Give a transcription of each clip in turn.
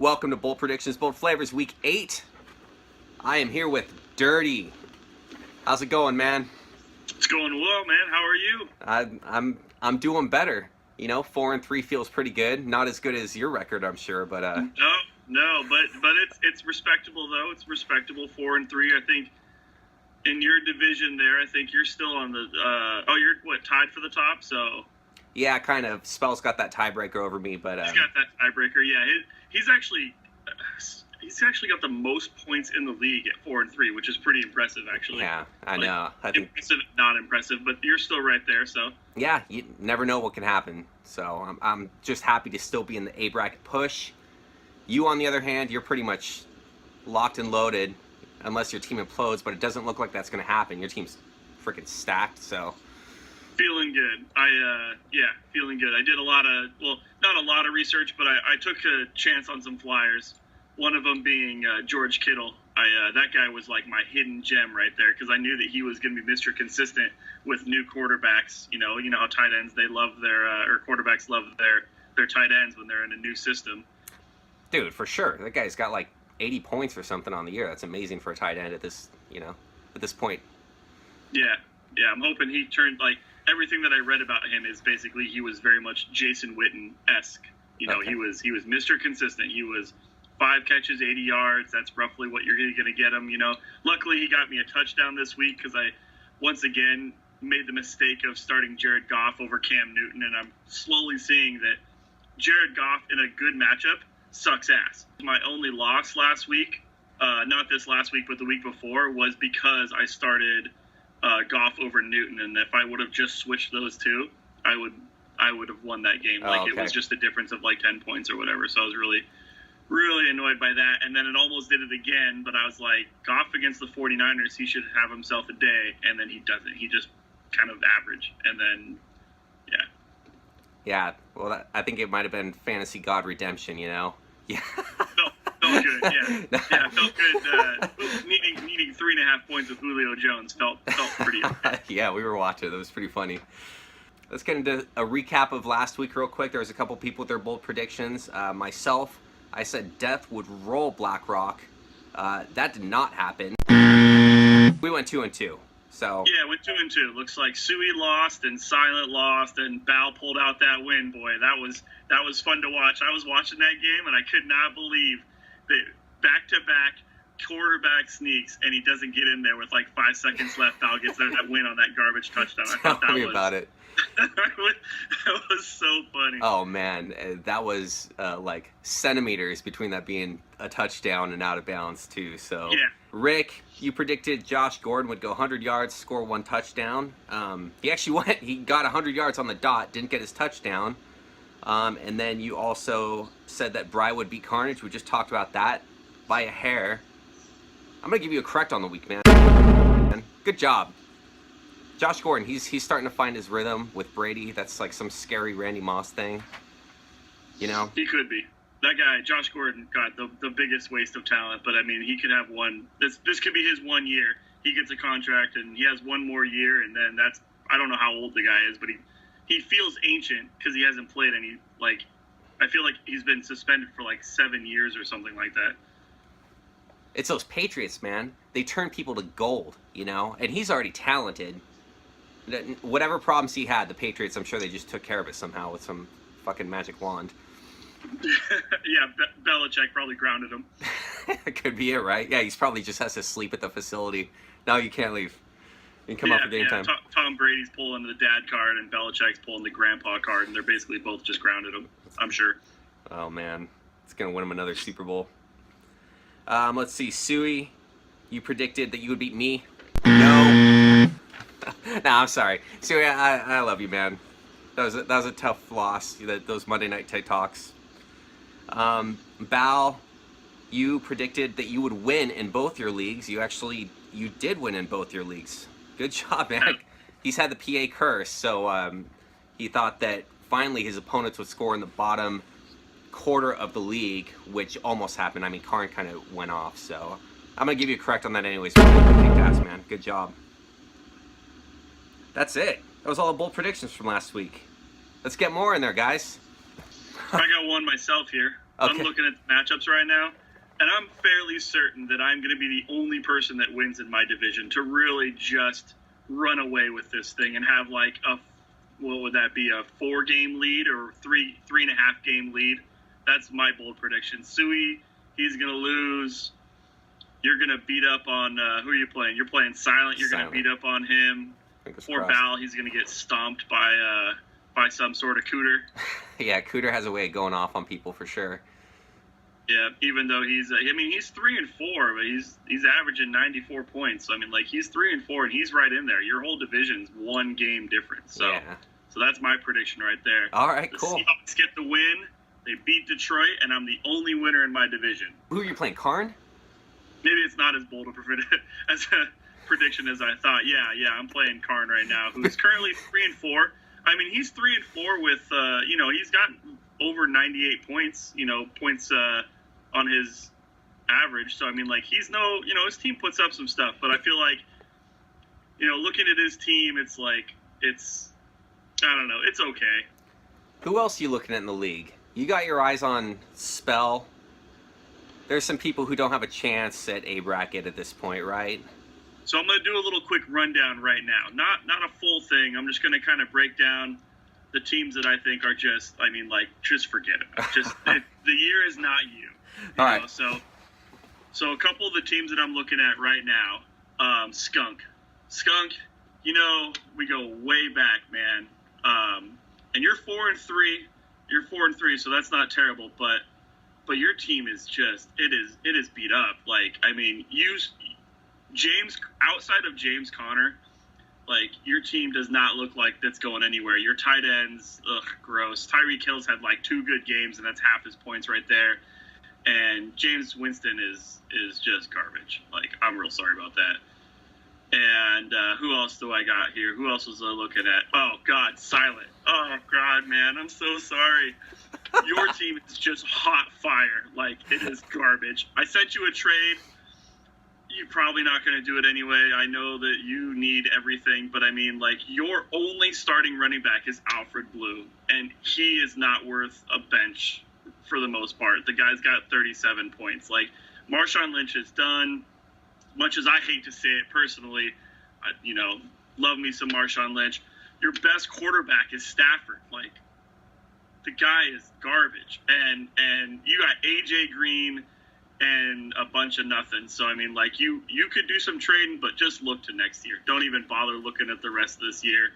Welcome to Bold Predictions, Bold Flavors, Week 8. I am here with Dirty. How's it going, man? It's going well, man. How are you? I'm doing better. You know, 4-3 feels pretty good. Not as good as your record, I'm sure, but No, but it's respectable though. It's respectable. 4-3. I think in your division there, I think you're still on the. You're tied for the top. So yeah, kind of. Spell's got that tiebreaker over me, but he's got that tiebreaker. Yeah, he's actually got the most points in the league at 4-3, which is pretty impressive, actually. Yeah, I know. I think impressive, not impressive, but you're still right there. So yeah, you never know what can happen. So I'm just happy to still be in the A bracket push. You, on the other hand, you're pretty much locked and loaded, unless your team implodes. But it doesn't look like that's going to happen. Your team's freaking stacked. So feeling good. Feeling good. I did not a lot of research, but I took a chance on some flyers. One of them being George Kittle. That guy was like my hidden gem right there because I knew that he was going to be Mr. Consistent with new quarterbacks. You know how tight ends, they love or quarterbacks love their tight ends when they're in a new system. Dude, for sure. That guy's got like 80 points or something on the year. That's amazing for a tight end at this point. Yeah. I'm hoping he turned, like, everything that I read about him is basically he was very much Jason Witten-esque. Okay. He was Mr. Consistent. He was 5 catches, 80 yards. That's roughly what you're going to get him. Luckily he got me a touchdown this week because I once again made the mistake of starting Jared Goff over Cam Newton, and I'm slowly seeing that Jared Goff in a good matchup sucks ass. My only loss last week, not this last week, but the week before, was because I started Goff over Newton, and if I would have just switched those two, I would have won that game. It was just a difference of like 10 points or whatever. So I was really, really annoyed by that. And then it almost did it again, but I was like, Goff against the 49ers, he should have himself a day, and then he doesn't. He just kind of average, and then yeah. Well, I think it might have been Fantasy God Redemption, Yeah. Felt good, yeah. Yeah, felt good. Needing 3.5 points with Julio Jones felt pretty okay. Yeah, we were watching. That was pretty funny. Let's get into a recap of last week real quick. There was a couple people with their bold predictions. Myself, I said Death would roll BlackRock. That did not happen. We went 2-2. So yeah, went 2-2. Looks like Sui lost and Silent lost, and Bal pulled out that win. Boy, that was fun to watch. I was watching that game, and I could not believe that back-to-back quarterback sneaks, and he doesn't get in there with like 5 seconds left. Bal gets that win on that garbage touchdown. I thought Tell me about it. That was so funny. Oh man, that was like centimeters between that being a touchdown and out of bounds too. So yeah. Rick, you predicted Josh Gordon would go 100 yards, score 1 touchdown. He actually went. He got 100 yards on the dot, didn't get his touchdown. And then you also said that Bry would beat Carnage. We just talked about that by a hair. I'm gonna give you a correct on the week, man. Good job. Josh Gordon, he's starting to find his rhythm with Brady. That's like some scary Randy Moss thing. He could be. That guy, Josh Gordon, got the biggest waste of talent. But, I mean, he could have one. This could be his 1 year. He gets a contract, and he has 1 more year, and then I don't know how old the guy is, but he feels ancient because he hasn't played any, I feel like he's been suspended for, 7 years or something like that. It's those Patriots, man. They turn people to gold, and he's already talented. Whatever problems he had, the Patriots, I'm sure they just took care of it somehow with some fucking magic wand. Yeah, Belichick probably grounded him. Could be it, right? Yeah, he's probably just has to sleep at the facility. No, you can't leave. You can come out for game time. Tom Brady's pulling the dad card and Belichick's pulling the grandpa card, and they're basically both just grounded him, I'm sure. Oh, man. It's going to win him another Super Bowl. Let's see. Sui, you predicted that you would beat me. No. No, I'm sorry. Sui, I love you, man. That was a tough loss, those Monday Night TikToks. Bal, you predicted that you would win in both your leagues. You did win in both your leagues. Good job, man. He's had the PA curse, so he thought that finally his opponents would score in the bottom quarter of the league, which almost happened. I mean, Karn kind of went off, so I'm going to give you a correct on that anyways. Kicked ass, man. Good job. That's it. That was all the bold predictions from last week. Let's get more in there, guys. I got one myself here. I'm Okay. looking at the matchups right now, and I'm fairly certain that I'm going to be the only person that wins in my division to really just run away with this thing and have like what would that be, a 4-game lead or 3.5 game lead. That's my bold prediction. Sui, he's going to lose. You're going to beat up on, who are you playing? You're playing Silent. You're going to beat up on him. Poor Val, he's going to get stomped by some sort of Cooter. Yeah, Cooter has a way of going off on people for sure. Yeah, even though he's 3-4, but he's averaging 94 points. So, I mean, like, he's 3-4, and he's right in there. Your whole division's 1 game difference. So, yeah. So that's my prediction right there. All right, the cool. Seahawks get the win. They beat Detroit, and I'm the only winner in my division. Who are you playing, Karn? Maybe it's not as bold as a prediction as I thought. Yeah, I'm playing Karn right now, who's currently 3-4. I mean, he's 3-4 with, he's got over 98 points, on his average. So, I mean, like, his team puts up some stuff, but I feel like, looking at his team, it's like, I don't know, it's okay. Who else are you looking at in the league? You got your eyes on Spell. There's some people who don't have a chance at A bracket at this point, right? So I'm going to do a little quick rundown right now. Not a full thing. I'm just going to kind of break down the teams that I think are just forget it. Just the year is not you. All right. So a couple of the teams that I'm looking at right now, Skunk, we go way back, man. And you're 4-3. You're 4-3, so that's not terrible. But your team is just it is beat up. Like, I mean, James, outside of James Conner, like, your team does not look like that's going anywhere. Your tight ends, gross. Tyreek Hill's had like 2 good games, and that's half his points right there. And James Winston is just garbage. Like, I'm real sorry about that. And who else do I got here? Who else was I looking at? Oh, God, Silent. Oh, God, man, I'm so sorry. Your team is just hot fire. Like, it is garbage. I sent you a trade. You're probably not going to do it anyway. I know that you need everything, but I mean, like, your only starting running back is Alfred Blue, and he is not worth a bench for the most part. The guy's got 37 points. Like, Marshawn Lynch is done. Much as I hate to say it personally, love me some Marshawn Lynch. Your best quarterback is Stafford. Like, the guy is garbage. And you got AJ Green and a bunch of nothing. So, I mean, like, you could do some trading, but just look to next year. Don't even bother looking at the rest of this year.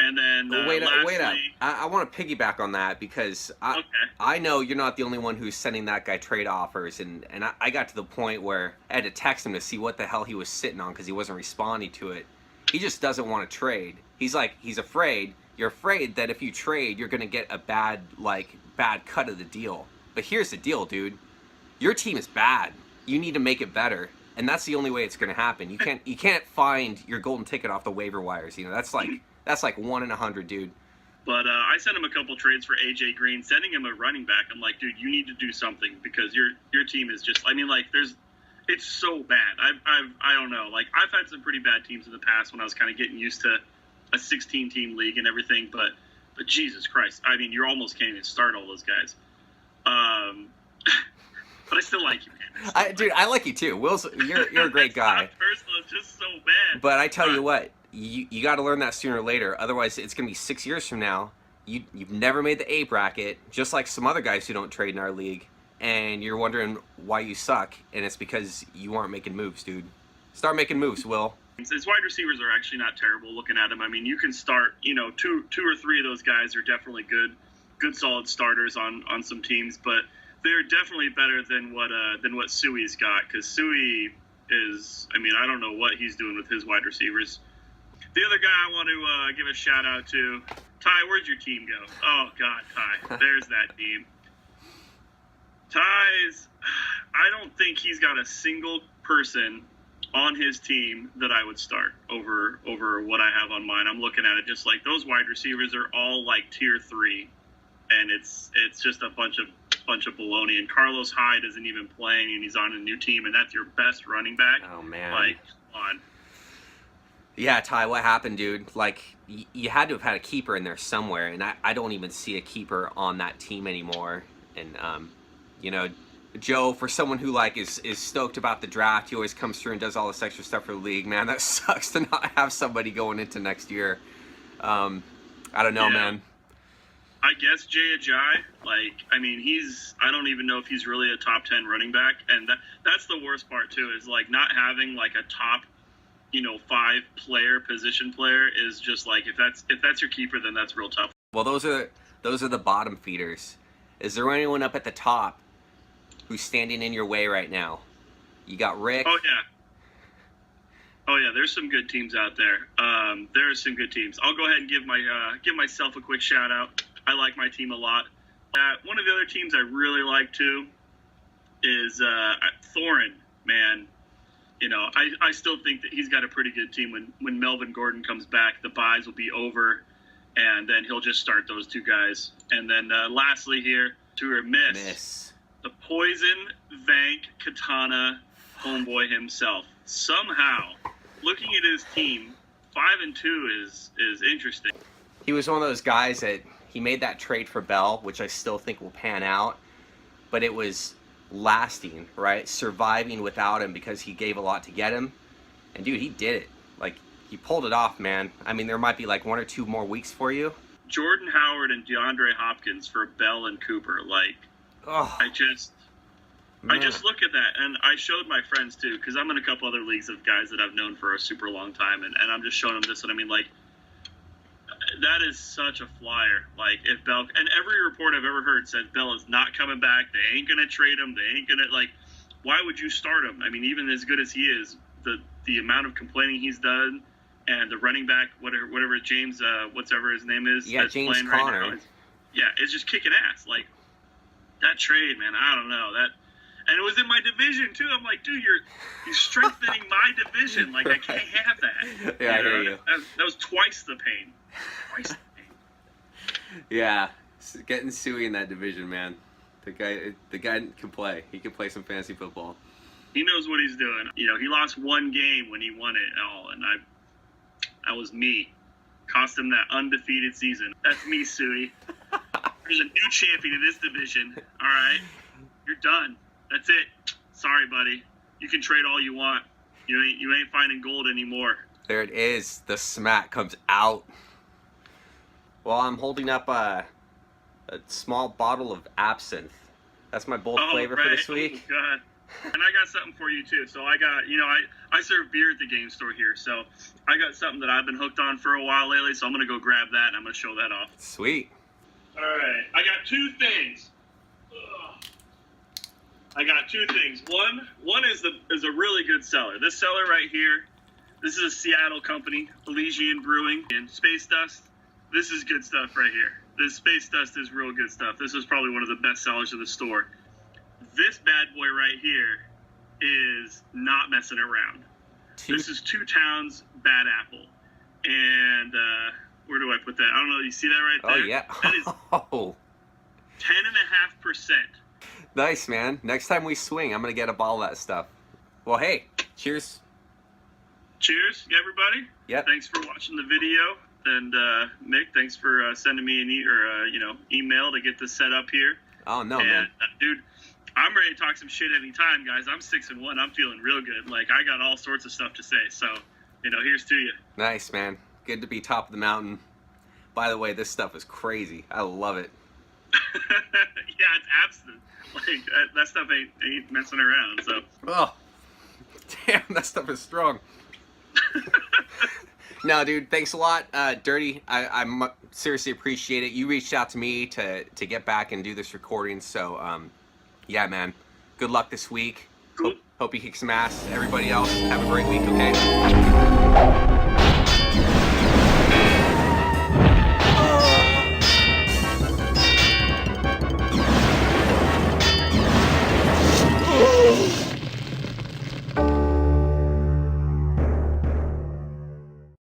And then wait lastly, up. I want to piggyback on that because I know you're not the only one who's sending that guy trade offers, and I got to the point where I had to text him to see what the hell he was sitting on because he wasn't responding to it. He just doesn't want to trade. He's afraid. You're afraid that if you trade, you're going to get a bad cut of the deal. But here's the deal, dude. Your team is bad. You need to make it better, and that's the only way it's going to happen. You can't find your golden ticket off the waiver wires. That's like 1 in 100, dude. But I sent him a couple trades for AJ Green, sending him a running back. I'm like, dude, you need to do something because your team is just. I mean, like, it's so bad. I don't know. Like, I've had some pretty bad teams in the past when I was kind of getting used to a 16-team league and everything. But Jesus Christ, I mean, you almost can't even start all those guys. But I still like you, man. I like you too. Will's, you're a great guy. It's not personal. It's just so bad. But I tell you what. You got to learn that sooner or later. Otherwise, it's going to be 6 years from now. You've never made the A bracket, just like some other guys who don't trade in our league, and you're wondering why you suck, and it's because you aren't making moves, dude. Start making moves, Will. His wide receivers are actually not terrible looking at them. I mean, you can start, two or three of those guys are definitely good solid starters on some teams, but they're definitely better than what Sui's got, because Sui is, I mean, I don't know what he's doing with his wide receivers. The other guy I want to give a shout out to, Ty, where'd your team go? Oh, God, Ty. There's that team. Ty's, I don't think he's got a single person on his team that I would start over what I have on mine. I'm looking at it just like those wide receivers are all like tier 3, and it's just a bunch of baloney. And Carlos Hyde isn't even playing, and he's on a new team, and that's your best running back. Oh, man. Like, come on. Yeah, Ty, what happened, dude? Like, you had to have had a keeper in there somewhere, and I don't even see a keeper on that team anymore. And you know, Joe, for someone who like is stoked about the draft, he always comes through and does all this extra stuff for the league. Man, that sucks to not have somebody going into next year. I don't know, man. I guess Jay Ajayi, like, I mean, I don't even know if he's really a top 10 running back. And that's the worst part, too, is, like, not having, like, a top, 5-player position player is just, like, if that's your keeper, then that's real tough. Well, those are the bottom feeders. Is there anyone up at the top who's standing in your way right now? You got Rick. Oh yeah, there's some good teams out there. There are some good teams. I'll go ahead and give myself a quick shout out. I like my team a lot. One of the other teams I really like too is Thorin. Man, I still think that he's got a pretty good team. When Melvin Gordon comes back, the buys will be over, and then he'll just start those two guys. And then lastly here, to miss the Poison Vank Katana homeboy himself. Somehow, looking at his team, 5-2 is interesting. He was one of those guys that he made that trade for Bell, which I still think will pan out, but it was lasting, right? Surviving without him because he gave a lot to get him. And dude, he did it. Like, he pulled it off, man. I mean, there might be like 1 or 2 more weeks for you. Jordan Howard and DeAndre Hopkins for Bell and Cooper. Like, I just look at that, and I showed my friends too, because I'm in a couple other leagues of guys that I've known for a super long time, and I'm just showing them this, and I mean, like, that is such a flyer. Like, if Bell, and every report I've ever heard says Bell is not coming back, they ain't gonna trade him, they ain't gonna, like, why would you start him? I mean, even as good as he is, the amount of complaining he's done, and the running back, whatever James, whatever his name is, yeah, that's James playing Conner. right now, it's just kicking ass. Like, that trade, man, I don't know that. And it was in my division too. I'm like, dude, you're strengthening my division. Like, I can't have that. Yeah, I hear you. That was twice the pain. Twice the pain. Yeah, getting Suey in that division, man. The guy can play. He can play some fantasy football. He knows what he's doing. He lost one game when he won it all, and that was me. Cost him that undefeated season. That's me, Suey. There's a new champion in this division. All right, you're done. That's it. Sorry, buddy. You can trade all you want. You ain't finding gold anymore. There it is. The smack comes out. Well, I'm holding up a small bottle of absinthe. That's my bold flavor for this week. Oh, God. And I got something for you, too. So I got, I serve beer at the game store here. So I got something that I've been hooked on for a while lately. So I'm going to go grab that, and I'm going to show that off. Sweet. All right. I got 2 things. Ugh. I got 2 things. One is a really good seller. This seller right here, this is a Seattle company, Elysian Brewing, and Space Dust. This is good stuff right here. This Space Dust is real good stuff. This is probably one of the best sellers of the store. This bad boy right here is not messing around. This is 2 Towns Bad Apple. And where do I put that? I don't know. You see that right there? Oh, yeah. That is 10.5%. Nice, man. Next time we swing, I'm going to get a bottle of that stuff. Well, hey, cheers. Cheers, everybody. Yep. Thanks for watching the video. And Mick, thanks for sending me an email to get this set up here. Oh, no, and, man. Dude, I'm ready to talk some shit anytime, guys. I'm 6-1. I'm feeling real good. Like, I got all sorts of stuff to say. So, here's to you. Nice, man. Good to be top of the mountain. By the way, this stuff is crazy. I love it. Yeah, it's abstinent. Like, that stuff ain't messing around, so. Oh, damn, that stuff is strong. No, dude, thanks a lot. Dirty, I seriously appreciate it. You reached out to me to get back and do this recording, so, yeah, man. Good luck this week. Cool. Hope you kick some ass. Everybody else, have a great week, okay?